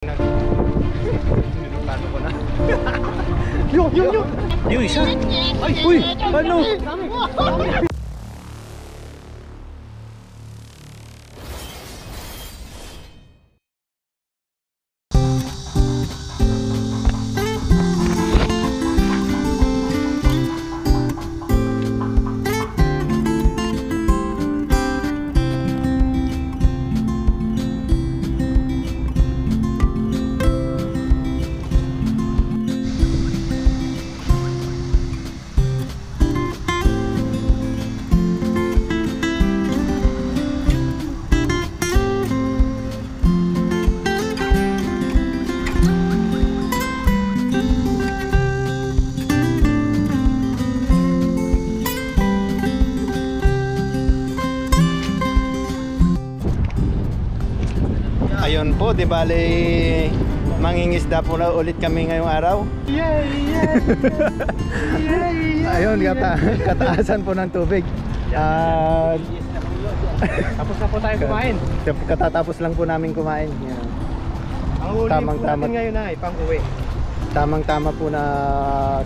Plano ko na. Yung isa. Ay, uy, ano? Ayun po, di bale mangingisda po na ulit kami ngayong araw. Ayun, kataasan po ng tubig. Tapos na po tayo kumain. Katatapos lang po namin kumain. Yan. Ang huli po natin ngayon ay pang-uwi. Tamang-tama po na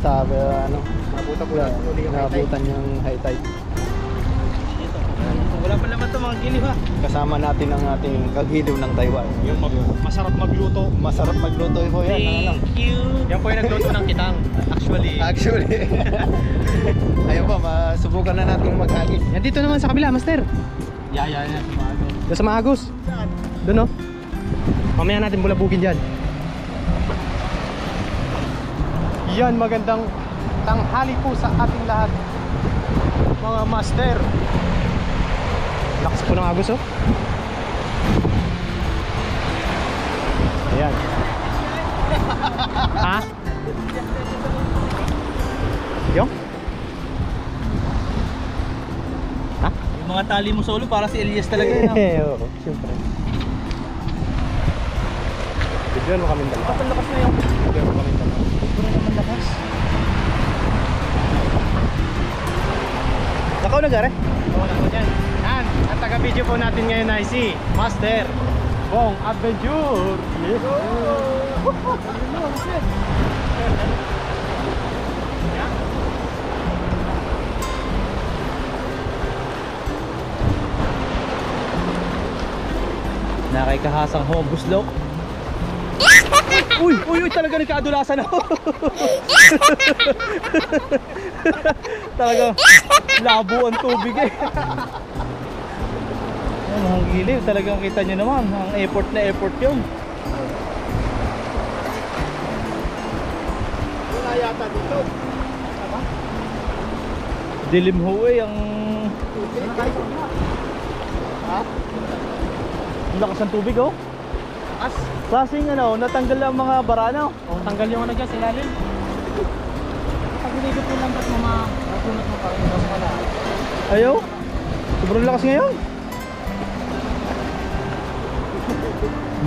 sa Nabutan po natin uli yung high tide. nabutan yung high tide. Wala pa naman ito mga giliw ha. Kasama natin ang ating kagiliw ng Taiwan. Yung masarap magluto. Masarap magluto po yan. Thank you. Yan po yung nagluto ng kitang. Actually. Ayun po, masubukan na natin maghagis. Yan dito naman sa kabila, master. Yeah. Doon sa Maagos. Doon no. Mamaya natin bulabugin dyan. Yan, magandang tanghali po sa ating lahat, mga master. Lakas po ng agos oh. Ayan. Ha? Yung? Ha? Yung mga tali mo solo para si Elias talaga yun. Oo, siyempre. Bigyan mo kami dalawa. Ang lakas na yun. Bigyan mo kami dalawa. Wala naman lakas. Nakaw na gare? Oo, nakaw dyan. Yan, ang taga-video po natin ngayon ay si Master Bong Adventure. Yes. Nakikahasang hobuslok. Uy, talaga nagkaadulasan ako. Talaga labo ang tubig eh. Ang giliw, talagang kita nyo naman. Ang effort na effort yun. Wala yata dito. Dilim ho eh ang... Ha? Ang lakas ng tubig oh. As? Klaseng natanggal ang mga barana. Oh, tanggal yung dyan sa ilalim. Pag hinigit mo lang ba't mapunot mo pa rin sa wala. Ayaw. Sobrang lakas ngayon.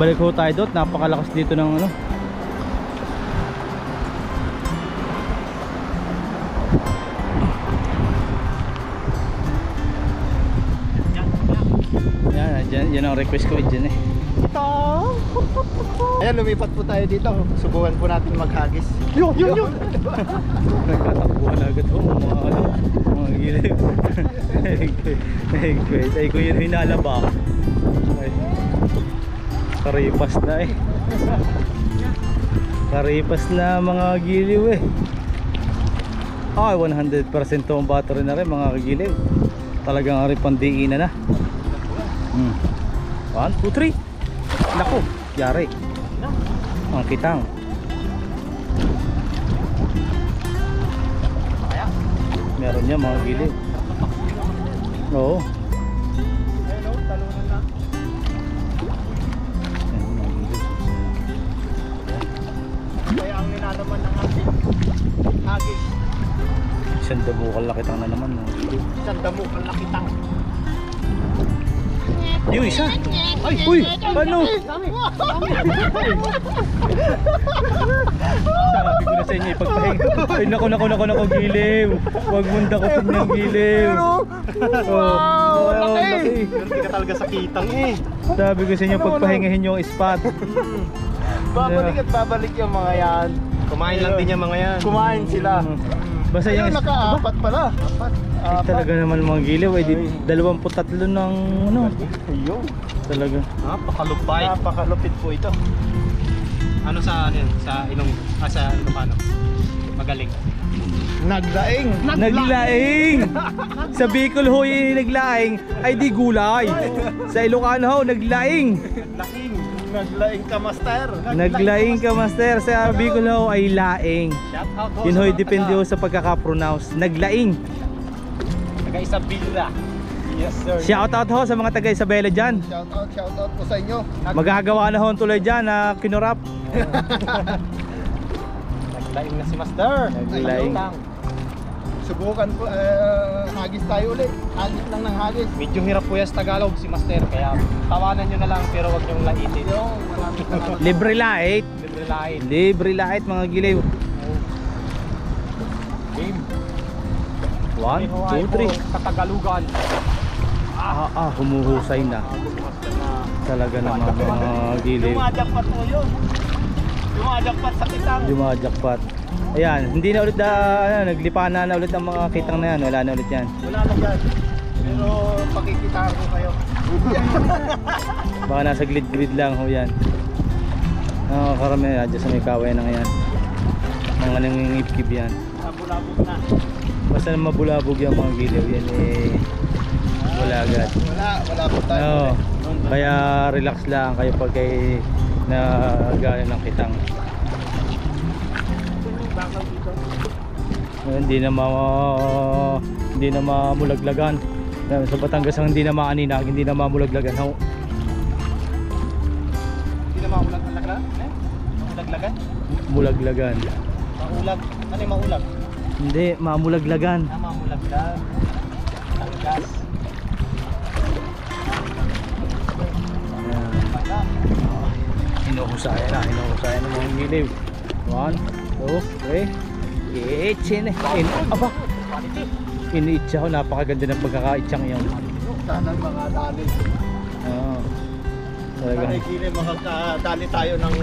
Balik ho tayo doon. Napakalakas dito ng Yan ang request ko dyan eh. Ayan, lumipat po tayo dito. Subukan po natin maghagis. Yun! Nagkatakbuhan agad ho mga gilid. Ay ko yun hinalaba. Karipas na eh. Karipas na mga giliw eh. Ay 100% to ang battery na rin mga giliw. Talagang rin pandiinan na. 1, 2, 3. Naku, yari. Ang kitang. Meron niya mga gilid. Oo. Hello, talunan na. Kaya ang nilalaman ng ating hagis. Isang dabukal na kitang na naman. Isang damukal na kitang. Yung isa. Ay, uy, ano? Dami. Sabi ko na sa inyo ipagpahinga. Ay, naku, giliw. Huwag mong dakutin ng giliw. Wow, laki. Laki. Pero di ka talaga sa kitang eh. Sabi ko sa inyo pagpahingahin yung spot. Babalik at babalik yung mga yan. Kumain lang din yung mga yan. Kumain sila. Basta Ayun, yung naka-apat pala. Ay, talaga naman mga giliw ay 23 ng ano. Ayun. Talaga. Napakalupay. Napakalupit po ito. Ano sa ano yun? Sa Ilong, sa Ilocano? Magaling. Nagdaing. Naglaing! Sa Bicol ho yung naglaing ay di gulay. Sa Ilocano ho naglaing. Naglaing. Naglaing ka, master. Naglaing ka master. Sa Bicol ho ay laing. Shout out ho. Yun sa ho mga depende ho sa pagkakapronounce. Naglaing. Taga Isabela. Yes, sir. Shout out ho sa mga taga Isabela dyan. Shout out po sa inyo. Magagawa na ho ang tuloy dyan na kinurap. Naglaing na si Master. Naglaing. Lang. Subukan po, hagis tayo ulit. Hagis lang ng hagis. Medyo hirap po yan sa Tagalog si Master. Kaya tawanan nyo na lang pero wag nyong laitin. Yung maraming salamat. Libre lait. Libre lain. Libre lait mga giliw. Game. 1, 2, 3. Sa Tagalugan. Humuhusay na. Talaga naman mga giliw. Jumajakpat po yun. Jumajakpat sa kitang. Jumajakpat. Ayan, hindi na ulit naglipana na ulit ang mga kitang na yan. Wala na ulit yan. Wala na dyan. Pero pakikitaan ko kayo. Baka nasa grid lang ho yan. Karami dyan sa may kaway na yan. Mga nangingipkip yan. Bulabog na. Basta na mabulabog yung mga giliw yan wala agad. Wala po tayo. Oo. Kaya relax lang kayo pag kayo nagana ng kitang. Hindi na mamulaglagan. Sa Batangas ang hindi na maaninag, hindi na mamulaglagan. Hindi na maulag ang laglagan? Maulaglagan? Mulaglagan. Maulag? Ano yung maulag? Hindi, mamulaglagan. Mamulaglag. Tanggas. Hinuhusayan ng mga giliw. 1, 2, 3. Itchin aba, iniitsa ko, napakaganda ng pagkakaitsang yun. Sana mga dali. Talaga. Sana ikili makakadali tayo ng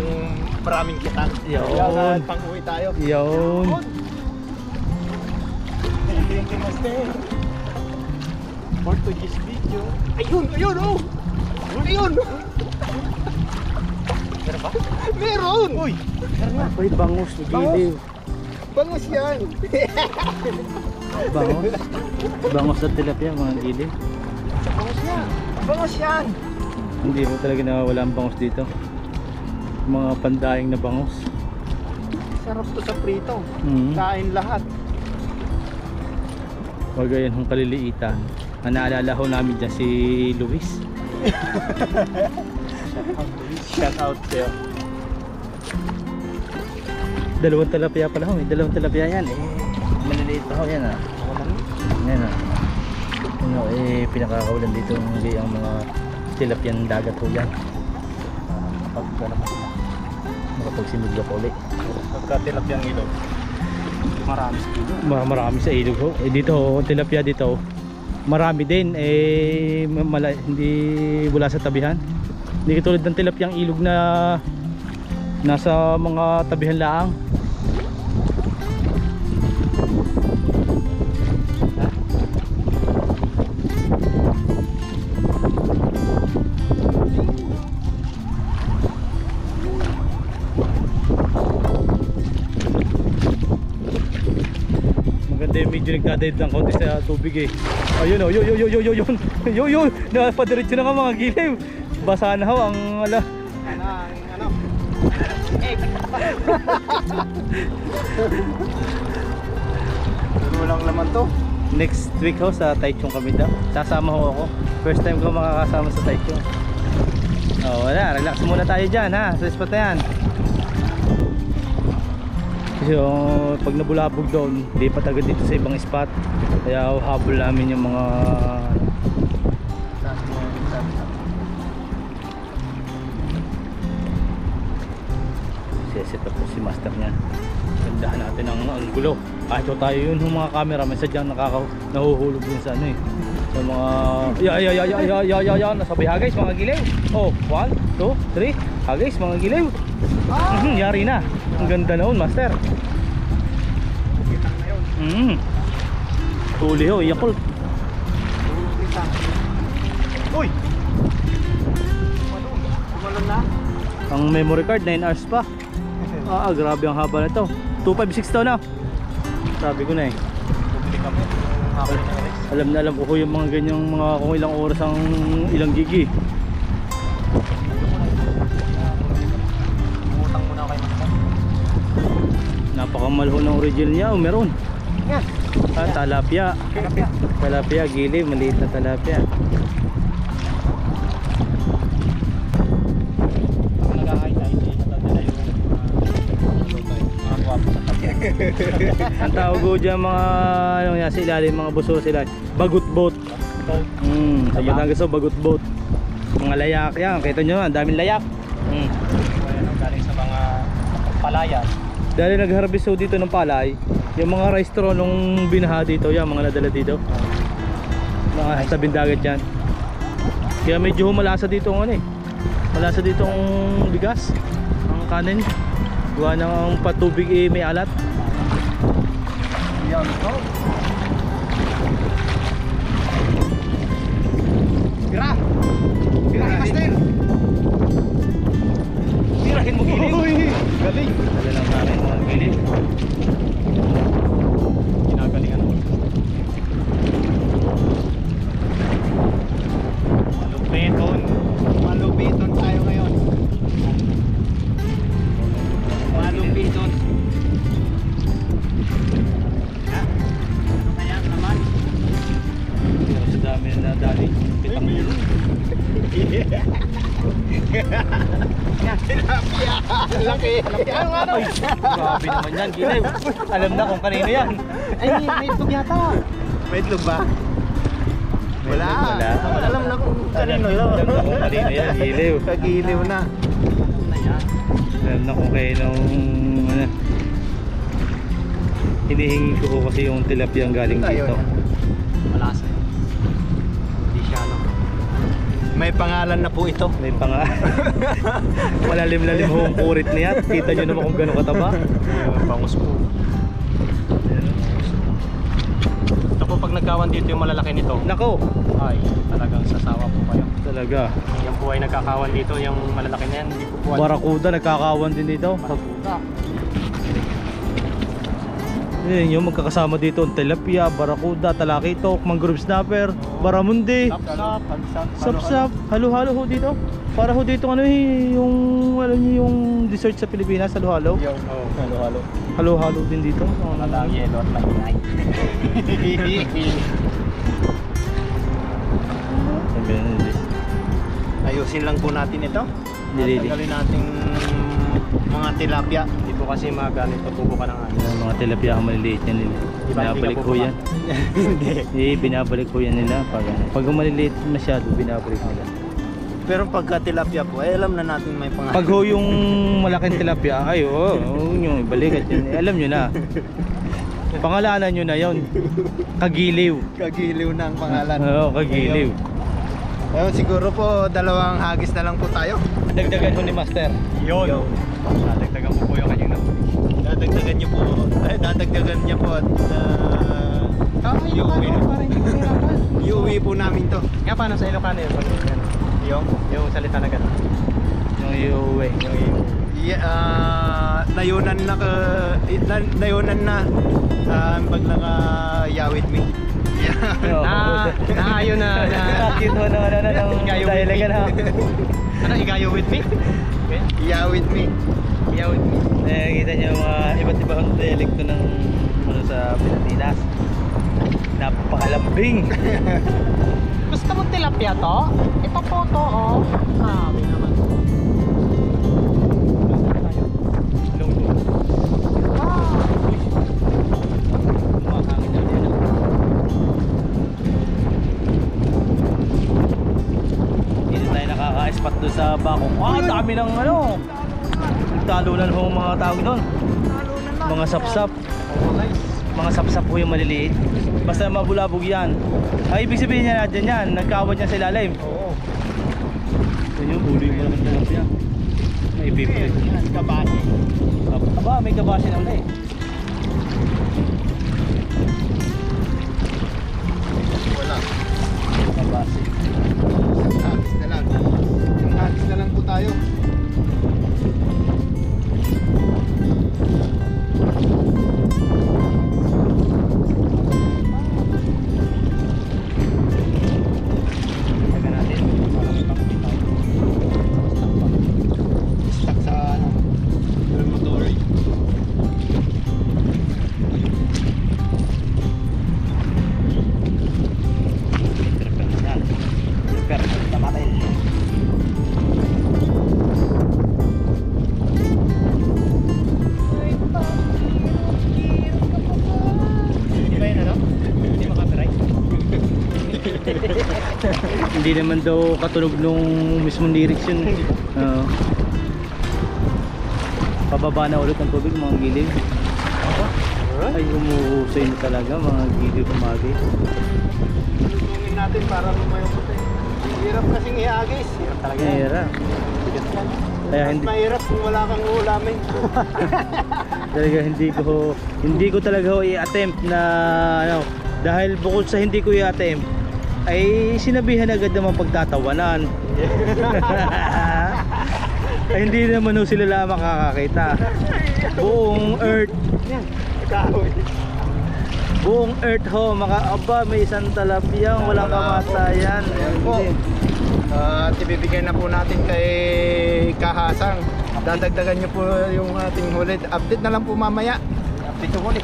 maraming kitang. Yun. Pang-uwi tayo. Yun. Thank you, master. Portuguese video. Ayun, ayun, oh! Ayun! Meron ba? Meron! Uy! Apoy, bangus na giliw. Bangus yan! Bangus na tilapia mga giliw. Bangus yan! Bangus yan! Hindi mo talaga nawawala ang bangus dito. Mga pandaing na bangus. Sarap to sa prito. Kain lahat. Wagayan hong kaliliitan. Ang naalala ho namin dyan si Luis. Shout out sa'yo. Dalawang tilapia pala ho. Dalawang tilapia yan. Maliliit pa ho yan Yan pinakakawalan dito ang mga tilapiang dagat ho yan. Makapagsimudlo ko ulit. Pagka-tilapyang ilog. Marami sa kilo. Marami sa ilog ho. Dito ho, tilapia dito. Marami din. Hindi wala sa tabihan. Hindi katulad ng tilapyang ilog na nasa mga tabihan laang. Medyo nagdadayad ng konti sa tubig ayun yun napadiretso na nga mga giliw, basa na ho ang ano Pero walang laman to. next week ho sa Taichung kami daw, sasama ho ako, first time ko makakasama sa Taichung. Wala, relax muna tayo dyan ha, sa spot na yan. Kasi pag nabulabog doon, lipat agad dito sa ibang spot. Kaya habol namin yung mga set up po si master niyan. Gandahan natin ang anggulo. Kahit tayo yun, yung mga camera may sadyang nahuhulog dun sa ano sa mga nasa hagis mga giliw. 1, 2, 3 hagis mga giliw. Yari na. Ang ganda noon, master. Kitang na yun. Huli ho, Yakult. Kitang. Uy! Tumalon na. Ang memory card 9 hours pa. Grabe ang haba nito. 256 to na. Sabi ko na eh. Bumili kami. Hapon na guys. Alam na alam ko yung mga ganyang mga kung ilang oras ang ilang gigi. Umutang muna ako kay Master. Napakamalho ng original niya. Meron. Yan. Talapia. Talapia, gili, maliit na talapia. Nag-ahay tayo. Hindi natadala yung mga guwapo sa tabi. Ang tawag ko dyan mga ano nga sa ilalim, mga buso sila. Bagut boat. Sa Batangas o bagut boat. Mga layak yan. Kita nyo, ang daming layak. Ayan ang galing sa mga palayan. Dahil nag-harvest ho dito ng palay, yung mga rice straw nung binaha dito, yan mga nadala dito. Mga sa bindagat yan. Kaya medyo malasa dito ang ano eh. Malasa dito ang bigas, ang kanin. Gawa ng patubig eh, may alat. Yan to. Tira! Tira kay Master! Tirahin mo giliw. Galing! Dala lang namin mga giliw. Ginagalingan mo. Malupiton. Malupiton tayo ngayon. Malupiton. Ha? Kaya naman. Pero sa dami na nadali. Pitang Laki. Ano nga no? grabe naman yan, giliw. Alam na kung kanino yan. Ay, may itlog yata. May itlog ba? Wala. Wala. Alam na kung kanino yun. Alam na kung kanino yan, giliw. Kagiliw na. Na yan. Alam na kung kaninong ano. Hinihingi ko kasi yung tilapia ang galing dito. Malasa yun. Hindi siya ano. May pangalan na po ito. May panga. Malalim-lalim ho ang purit niya. Kita nyo naman kung gano'ng kataba. Bangus po. Ito po pag nagkawan dito yung malalaki nito. Nako, Ay, talagang sasawa po kayo. talaga. Yan po ay nagkakawan dito yung malalaki na yan. Hindi po po. Barakuda nagkakawan din dito. Barakuda. Yun yung magkakasama dito. Tilapia, barakuda, talakitok, mangrove snapper, baramundi, Sap-sap. sapsap, halo-halo ho dito. Para ho dito ano yung alam niyo yung dessert sa Pilipinas, halo-halo. Yung halo-halo. Halo-halo din dito. Malang yelo at maingay. Ayusin lang po natin ito. Nilili. Tanggalin nating mga tilapia. Hindi po kasi maganito tubo ka ng ano. Yung mga tilapia ang maliliit yan nila. Di ba, Binabalik hindi ka ko yan. Hindi. Binabalik ko yan nila. Pag maliliit masyado, binabalik nila. Pero pagka tilapia po, ay alam na natin may pangalan. Pag ho yung malaking tilapia, ay yung ibalik at yun. Alam nyo na. Pangalanan nyo na yon. Kagiliw. Kagiliw na ang pangalan. Oo, kagiliw. Ayun, siguro po dalawang hagis na lang po tayo. Dagdagan mo ni Master. Yun. Nadagdagan po po yung kanyang Dadagdagan niyo po. Ay, dadagdagan niya po at iuwi po namin to. Nga paano sa Ilocano yun? Yung salita na gano'n. Yung iuwi. Nayunan na nayunan na paglaka yawit me. Ayun na. Cute mo naman ng dialect na. Ano, igayo with me? Yawit me. Igayo with me. Kita nyo mga iba't ibang dialekto ng ano sa Pilipinas. Napakalambing. Gusto mo tilapia to? Ito po to, oh. Sabi naman. Dito tayo nakaka-spot doon sa Bako. Dami ng ano. Nagtalunan ho mga tawag doon. Mga sapsap. Mga sapsap po yung maliliit. Basta mabulabog yan. Ay, ibig sabihin niya natin yan. Nagkawad niya sa ilalim. Oo. Yun yung huli mo naman tilapia. i-flip. Yan, kabase. Aba, may kabase na ulit. Wala. Kabase. Hagis na lang. Yung hagis na lang po tayo. Taga natin. Para may pakita. Stuck sa ano, motor. Perfect. Tamatay. Di ba yun ano? Hindi makapiright? Hindi naman daw katunog nung mismong lyrics yun. Oo. Pababa na ulit ang tubig mga gilid. Ay umuusay na talaga mga gilid kumagi. Tutungin natin para lumayo po tayo. Hirap kasing ihagis. Hirap talaga. Hirap. Kaya Mas hindi mahirap kung wala kang ulamin. talaga hindi ko talaga i-attempt na ano dahil bukod sa hindi ko i-attempt ay sinabihan agad naman pagtatawanan. Ay hindi naman ho sila lang makakakita. Buong earth Kahoy. buong earth ho aba may isang talapyang walang kamatayan. Ayan po. At ibibigay na po natin kay Kahasang. Dadagdagan nyo po yung ating huli. Update na lang po mamaya. Update yung huli.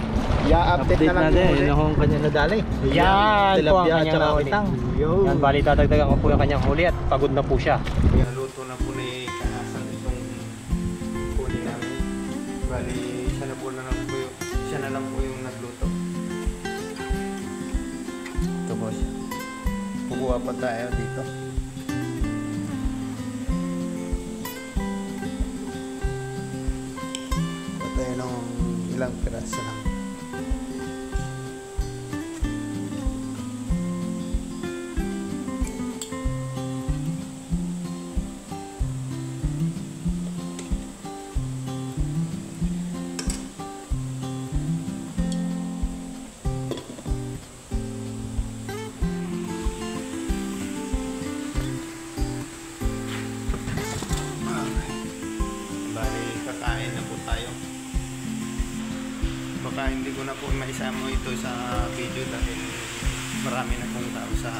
Update na lang natin yung huli. yun ang kanya nadali. Yan po ang Tilapia at kanyang saka nahuli. utang. Yan, bali tatagdagan ko po yung kanyang huli at pagod na po siya. Luto na po ni Kahasang itong huli namin. Bali, siya na lang po yung nagluto. Ito boss. Kukuha pa tayo dito. Patay ng ilang piraso lang. Bali, kakain na po tayo. Baka hindi ko na po maisama ito sa video dahil marami na pong tao sa